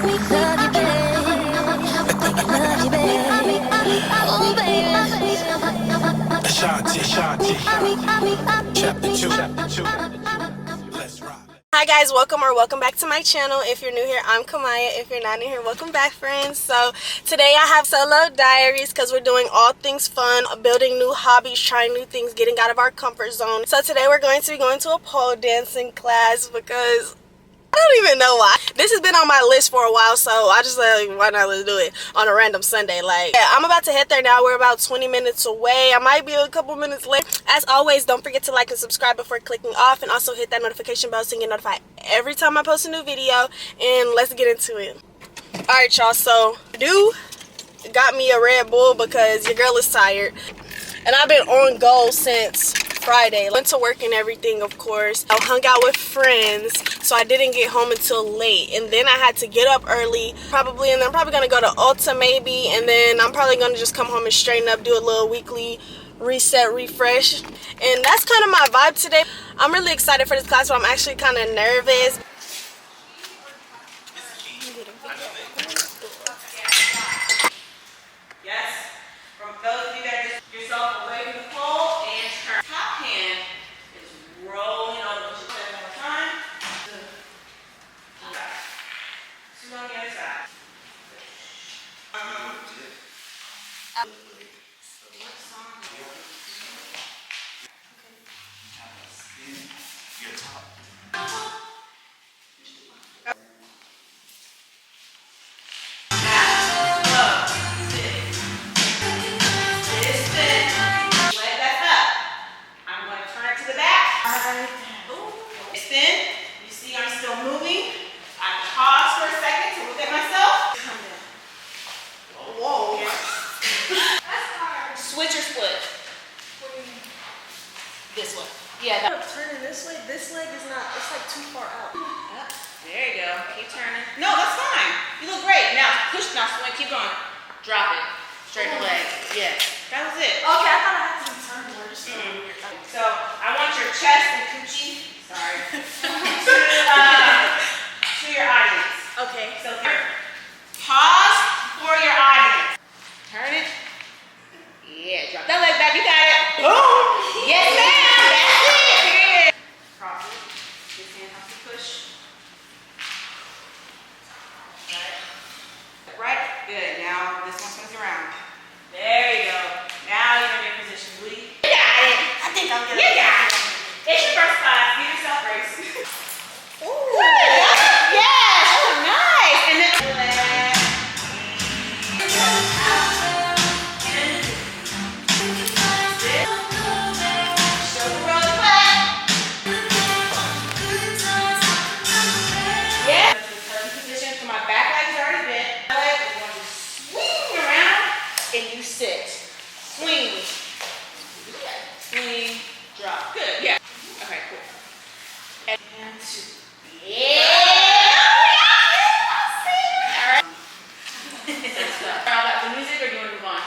Chapter 2. Let's rock. Hi guys, welcome back to my channel. If you're new here, I'm Kamaya. If you're not new here, welcome back, friends. So today I have solo diaries because we're doing all things fun, building new hobbies, trying new things, getting out of our comfort zone. So today we're going to be going to a pole dancing class because I don't even know why. This has been on my list for a while, so I just like, why not, let's do it on a random Sunday. Like, yeah, I'm about to head there now. We're about 20 minutes away. I might be a couple minutes late. As always, don't forget to like and subscribe before clicking off, and also hit that notification bell so you get notified every time I post a new video. And let's get into it. Alright, y'all, so got me a Red Bull because your girl is tired. And I've been on go since Friday. Went to work and everything, of course. I hung out with friends, so I didn't get home until late. And then I had to get up early, and then I'm probably gonna go to Ulta maybe, and then I'm probably gonna just come home and straighten up, do a little weekly reset, refresh. And that's kind of my vibe today. I'm really excited for this class, but I'm actually kind of nervous. Yes, from those of you that just yourself away from the pole and turn. Top hand is rolling over. Put your foot one more time. Two on the other side. Spin. You see I'm still moving. I pause for a second to look at myself. Come down. Whoa. Switch or split? This one. Yeah. I'm turning this way. This leg is not, it's like too far out. There you go. Keep turning. No, that's fine. You look great. Now push, now swing. Keep going. Drop it. Straighten the leg. Yeah. That was it. Okay, I thought I had to be turned more. So I want your chest and coochie. Sorry. to your audience. Okay. So pause for your audience. Turn it. Yeah, drop that leg back. You got it. Boom. Yes, ma'am. That's it. Period. Cross it. This hand has to push. Right. Good. Now this one comes around. There you go. Now you're in your position. You got it. I think I'm good. You got it. It's your first class. Give yourself grace. Ooh. Good. Yes. Oh, nice. And then shoulder roll the butt. Yeah. Turn position. So my back leg is already bent. My leg is going to swing around and you sit. Swing. Swing. Drop. Good. Yeah. Okay, cool. And two. Yeah. Alright. About the music, or do you want to move on?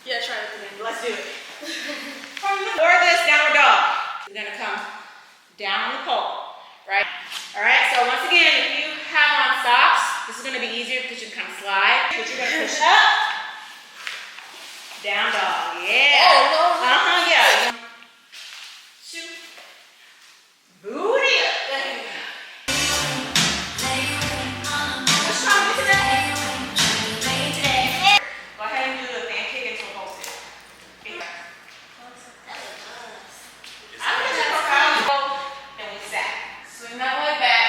Yeah, try it again. Let's do it. For this downward dog, we're gonna come down on the pole, right? Alright, so once again, if you have on socks, this is gonna be easier because you can kind of slide, but you're gonna push up, down dog. Yeah. Oh, no. Yeah. Two. Booty up. There you go. Push on into that. Go ahead and do the fan kick into a pole sit. I'm gonna just go and we sat. Swing that leg back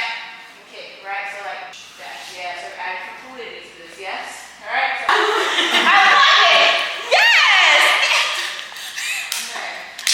and kick, right? So like that. Yeah, so add fluidity to this, yes? Alright. So I like it! Yes! Okay.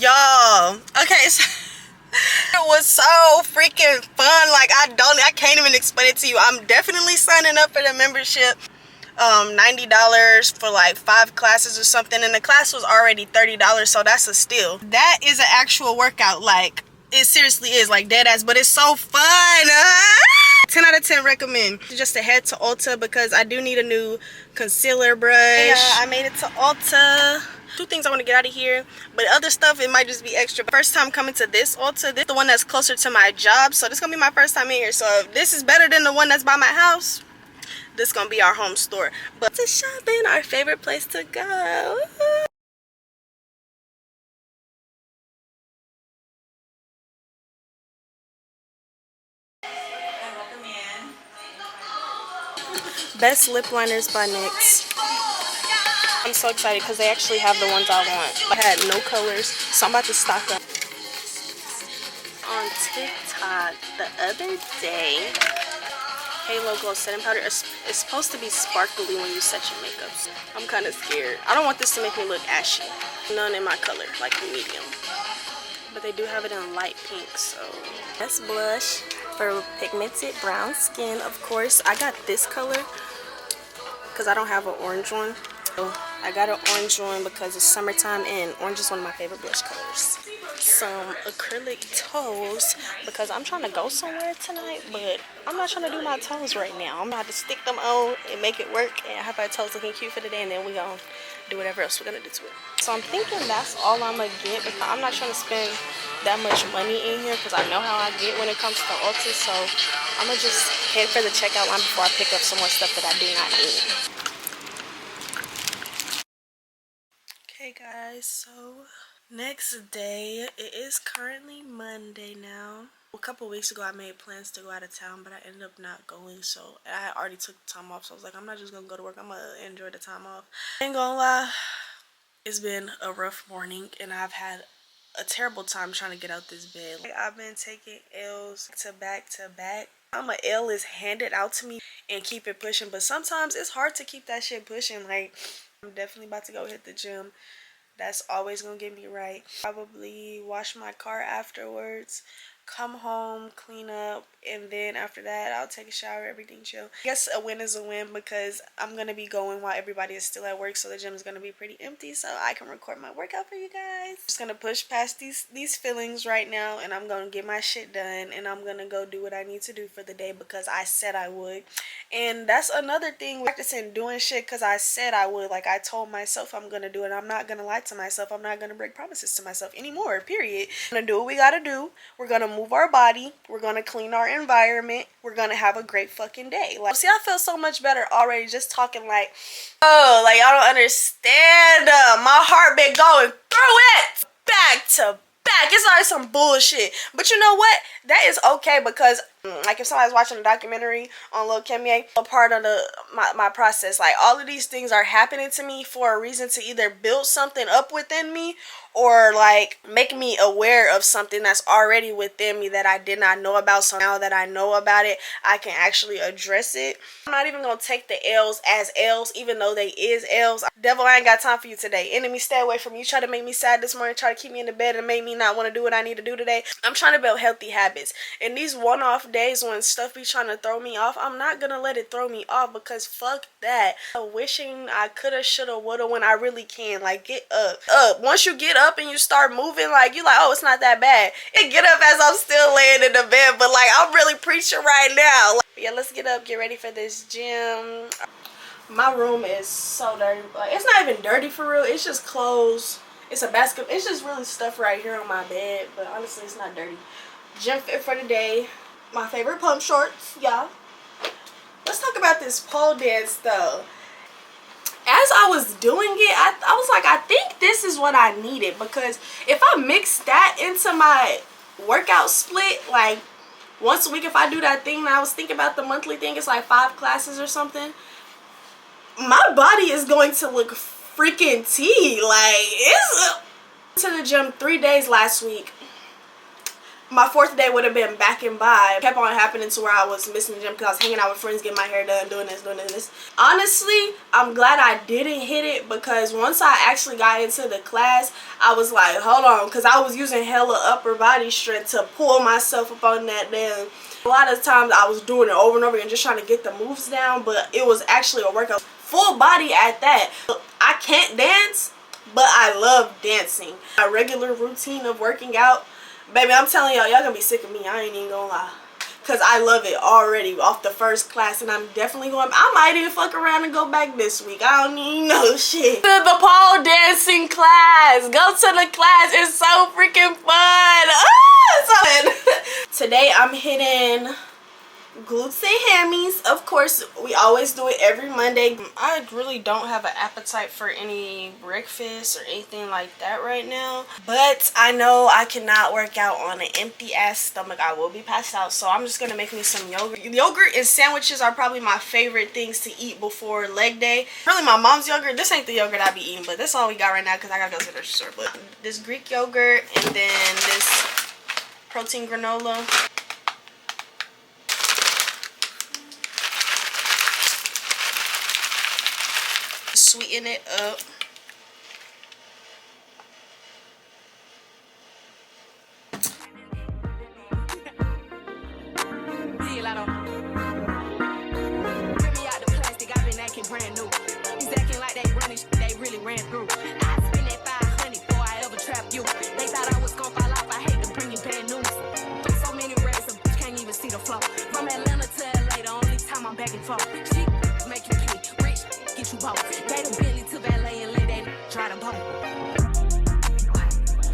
Y'all, okay, so it was so freaking fun. Like, I can't even explain it to you. I'm definitely signing up for the membership. $90 for like 5 classes or something, and the class was already $30, so that's a steal. That is an actual workout. Like, it seriously is, like, dead ass, but it's so fun. 10 out of 10 recommend. Just to head to Ulta because I do need a new concealer brush. Yeah, I made it to Ulta. 2 things I want to get out of here, but other stuff, it might just be extra. First time coming to this Ulta. This is the one that's closer to my job, so this is gonna be my first time in here. So if this is better than the one that's by my house, this is gonna be our home store. But to shopping, our favorite place to go. Best lip liners by NYX. I'm so excited because they actually have the ones I want. I had no colors, so I'm about to stock up. On TikTok the other day, Halo Glow setting powder is supposed to be sparkly when you set your makeup. I'm kind of scared. I don't want this to make me look ashy. None in my color, like medium. But they do have it in light pink, so. Best blush for pigmented brown skin, of course. I got this color because I don't have an orange one. So I got an orange one because it's summertime and orange is one of my favorite blush colors. Some acrylic toes because I'm trying to go somewhere tonight, but I'm not trying to do my toes right now. I'm about to stick them on and make it work and have our toes looking cute for the day, and then we're gonna do whatever else we're gonna do to it. So I'm thinking that's all I'm gonna get because I'm not trying to spend that much money in here because I know how I get when it comes to Ulta. So I'm gonna just head for the checkout line before I pick up some more stuff that I do not need. Okay guys, so next day, it is currently Monday now. A couple weeks ago I made plans to go out of town, but I ended up not going, so I already took the time off, so I was like, I'm not just gonna go to work, I'm gonna enjoy the time off. I ain't gonna lie, it's been a rough morning and I've had a terrible time trying to get out this bed. Like, I've been taking L's to back to back. My L is handed out to me and keep it pushing, but sometimes it's hard to keep that shit pushing. Like, I'm definitely about to go hit the gym. That's always gonna get me right. Probably wash my car afterwards, come home, clean up, and then after that I'll take a shower, everything chill. I guess a win is a win because I'm gonna be going while everybody is still at work, so the gym is gonna be pretty empty, so I can record my workout for you guys. Just gonna push past these feelings right now, and I'm gonna get my shit done, and I'm gonna go do what I need to do for the day because I said I would. And that's another thing, practicing doing shit because I said I would. Like, I told myself I'm gonna do it. I'm not gonna lie to myself. I'm not gonna break promises to myself anymore, period. We're gonna do what we gotta do. We're gonna move our body. We're gonna clean our environment. We're gonna have a great fucking day. Like, see, I feel so much better already just talking. Like, oh, like, y'all don't understand. My heart been going through it back to back. It's like some bullshit, but you know what, that is okay because like if somebody's watching a documentary on Lil Kimye, a part of my process, like all of these things are happening to me for a reason, to either build something up within me or like make me aware of something that's already within me that I did not know about. So now that I know about it, I can actually address it. I'm not even gonna take the L's as L's, even though they is L's. Devil, I ain't got time for you today. Enemy, stay away from me. You try to make me sad this morning, try to keep me in the bed and make me not want to do what I need to do today. I'm trying to build healthy habits, and these one-off days when stuff be trying to throw me off, I'm not gonna let it throw me off because fuck that. Wishing I coulda, shoulda, woulda when I really can. Like, get up. Once you get up and you start moving, like, you like, oh, it's not that bad. And get up as I'm still laying in the bed, but like, I'm really preaching right now. Like, yeah, let's get up, get ready for this gym. My room is so dirty. Like, it's not even dirty for real. It's just clothes. It's a basket. It's just really stuff right here on my bed, but honestly, it's not dirty. Gym fit for the day. My favorite pump shorts, y'all. Let's talk about this pole dance though. As I was doing it, I was like, I think this is what I needed, because if I mix that into my workout split, like once a week, if I do that thing, I was thinking about the monthly thing, it's like 5 classes or something, my body is going to look freaking tea. Like, it's to the gym 3 days last week. my 4th day would have been back and by. It kept on happening to where I was missing the gym because I was hanging out with friends, getting my hair done, doing this. Honestly, I'm glad I didn't hit it because once I actually got into the class, I was like, hold on, because I was using hella upper body strength to pull myself up on that damn. A lot of times I was doing it over and over again just trying to get the moves down, but it was actually a workout. Full body at that. I can't dance, but I love dancing. My regular routine of working out, baby, I'm telling y'all gonna be sick of me. I ain't even gonna lie. Because I love it already off the first class, and I'm definitely going. I might even fuck around and go back this week. I don't even know shit. To the pole dancing class. Go to the class. It's so freaking fun. Today I'm hitting glutes and hammies. Of course, we always do it every Monday. I really don't have an appetite for any breakfast or anything like that right now, but I know I cannot work out on an empty ass stomach. I will be passed out, so I'm just gonna make me some yogurt. Yogurt and sandwiches are probably my favorite things to eat before leg day. Really, my mom's yogurt. This ain't the yogurt I be eating, but that's all we got right now because I gotta go to the grocery store. But this Greek yogurt and then this protein granola. Sweeten it up. Brand new. He's acting like they running shit they really ran through. I spent that 500 before I ever trapped you. They thought I was gonna fall off. I hate to bring you bad news. So many racks, a bitch can't even see the flow. From Atlanta to LA, the only time I'm back and forth. She make you pay, rich, get you both. Gave a Bentley to valet and let that try to boat.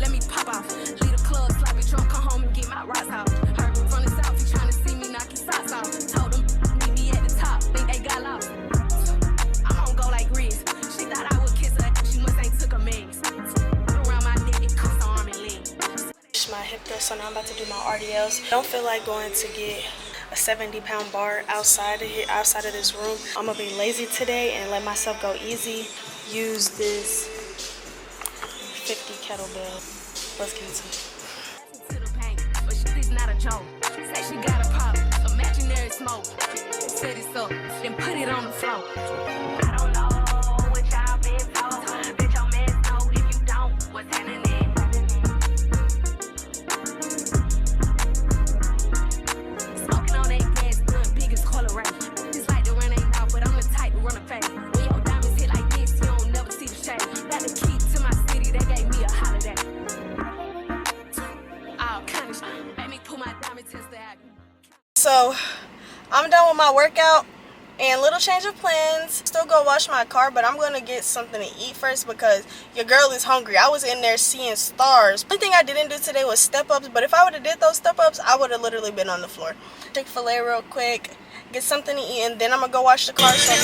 Let me pop off, leave the club, sloppy drunk, come home and get my rocks out. Heard from the south, he trying to see me knock his socks off. Told him meet me at the top, think they got lost. My hip thrust, so now I'm about to do my RDLs. Don't feel like going to get a 70-pound bar outside of here, outside of this room. I'm gonna be lazy today and let myself go easy. Use this 50 kettlebell. Let's get into it. But she's not a joke. Say she got a problem, imaginary smoke. Set it up, then put it on the floor. I don't know what y'all been told. Bitch, your man know if you don't, what's happening? So I'm done with my workout and little change of plans. Still go wash my car, but I'm gonna get something to eat first because your girl is hungry. I was in there seeing stars. The only thing I didn't do today was step-ups, but if I would have did those step-ups, I would have literally been on the floor. Chick-fil-A real quick, get something to eat, and then I'm gonna go wash the car. So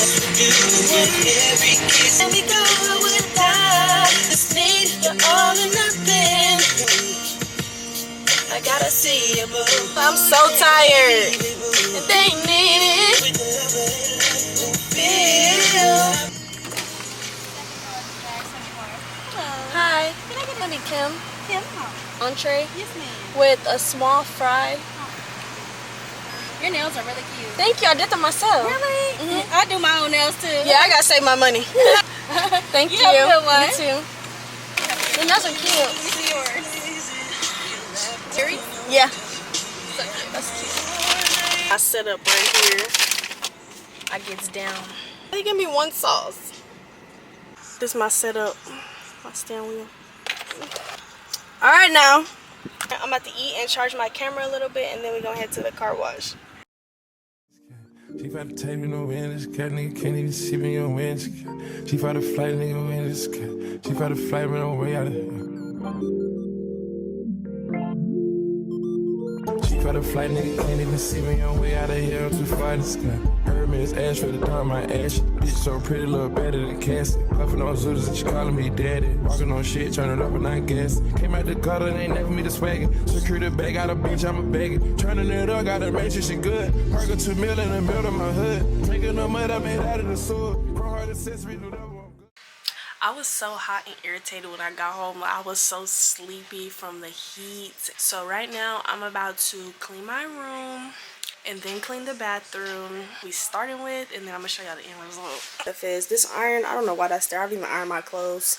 I gotta see you, boo. I'm so tired. And they need it. Hi. Can I get maybe Kim? Entree? Yes, ma'am. With a small fry. Your nails are really cute. Thank you. I did them myself. Really? Mm-hmm. I do my own nails too. Yeah, I gotta save my money. Thank you. You have a good one. You too. Your nails are cute. This is yours. Diaries? Yeah. So cute. That's cute. I set up right here. I gets down. They give me one sauce. This is my setup. My stand wheel. Alright now. I'm about to eat and charge my camera a little bit, and then we're gonna head to the car wash. She about to take me no win this cat, nigga can't even see me on win this cat. She about to flight, nigga win this cat. She about to flight me no way out of here. She about to flight, nigga can't even see me on way out of here. I'm too far this guy. Heard me, it's ash for the dawn, my ash. Bitch so pretty, look better than Cassie. Puffin' on Zooters and she calling me daddy. Walking on shit, turn it up and I gas. Came out the gutter and ain't never me the swagger. Secure the bag, got a bitch, I'm a bagger. Turning it up, gotta make sure she good. Perk a 2 mil in the middle of my hood. Making no mud, I made out of the sword. Grow hard accessory, do that one. I was so hot and irritated when I got home. I was so sleepy from the heat. So right now I'm about to clean my room and then clean the bathroom. We starting with, and then I'm gonna show y'all the end result. This iron, I don't know why that's there. I don't even iron my clothes.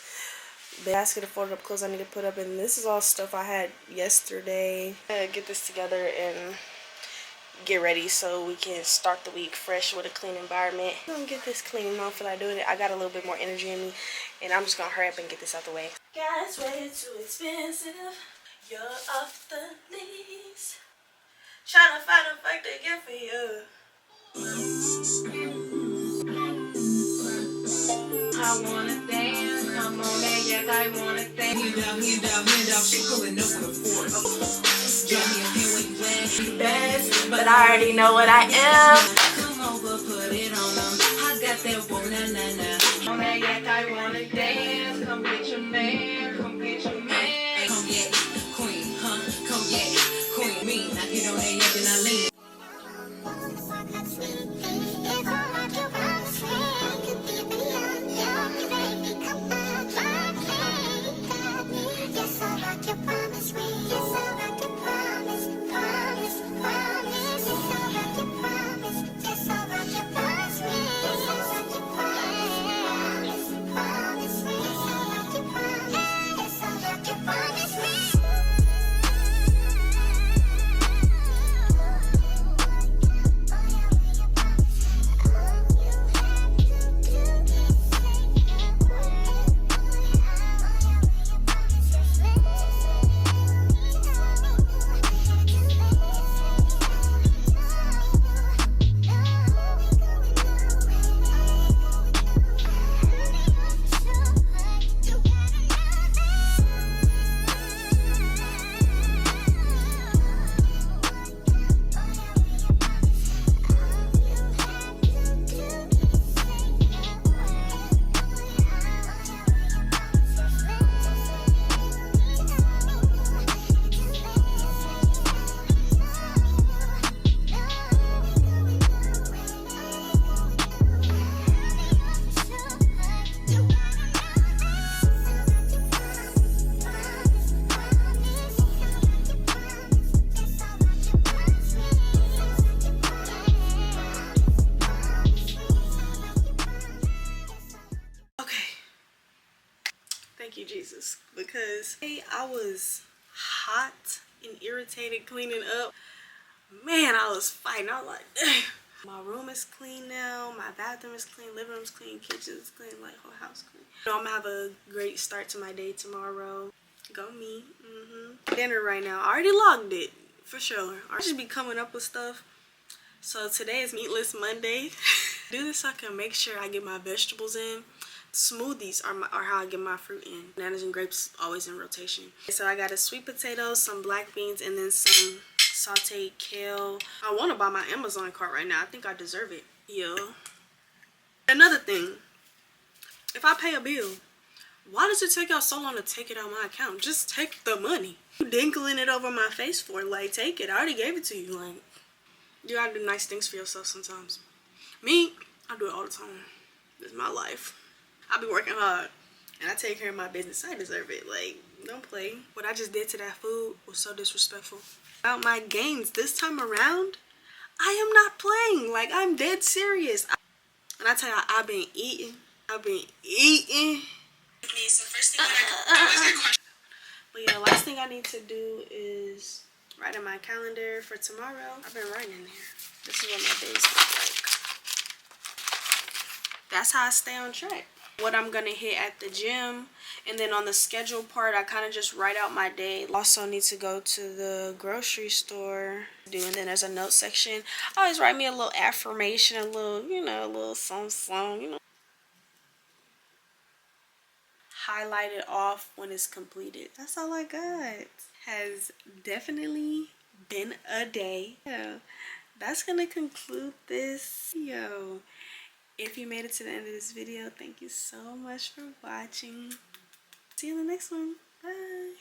Basket of folded up clothes I need to put up, and this is all stuff I had yesterday. Get this together and get ready so we can start the week fresh with a clean environment. I'm gonna get this clean. I don't feel like doing it. I got a little bit more energy in me, and I'm just gonna hurry up and get this out the way. Gas way too expensive. You're off the lease. Trying to find a fight to get for you. I wanna dance, I'm on that yak, I wanna dance. Hand out, she pulling up with a force. Got me a hand where you at. Best, but I already know what I am. Come over, put it on them. I got that whoa, na na na. On that yak, I wanna dance. Come get your man, come get your man. Come get queen, huh? Come get queen. Me, I get on that yak and I lean. Thank you, Jesus, because hey, I was hot and irritated cleaning up. Man, I was fighting. I was like, dang. My room is clean now. My bathroom is clean. Living room's clean. Kitchen is clean. Like, whole house clean. You know, I'm gonna have a great start to my day tomorrow. Go me. Dinner right now. I already logged it for sure. I just be coming up with stuff. So today is Meatless Monday. Do this so I can make sure I get my vegetables in. Smoothies are how I get my fruit in. Bananas and grapes always in rotation. So I got a sweet potato, some black beans, and then some sauteed kale. I want to buy my Amazon cart right now. I think I deserve it. Yeah. Another thing, if I pay a bill, why does it take y'all so long to take it out of my account? Just take the money. You dinkling it over my face for? Like, take it. I already gave it to you. Like, you gotta do nice things for yourself sometimes. Me, I do it all the time. This is my life. I be working hard and I take care of my business. I deserve it. Like, don't play. What I just did to that food was so disrespectful. About my gains this time around, I am not playing. Like, I'm dead serious. And I tell you, I've been eating. So first thing but yeah, last thing I need to do is write in my calendar for tomorrow. I've been writing in there. This is what my days look like. That's how I stay on track. What I'm gonna hit at the gym, and then on the schedule part I kind of just write out my day. Also need to go to the grocery store, and then there's a note section. I always write me a little affirmation, a little, you know, a little song, you know. Highlight it off when it's completed. That's all I got. Has definitely been a day. Yeah, that's gonna conclude this video. If you made it to the end of this video, thank you so much for watching. See you in the next one. Bye.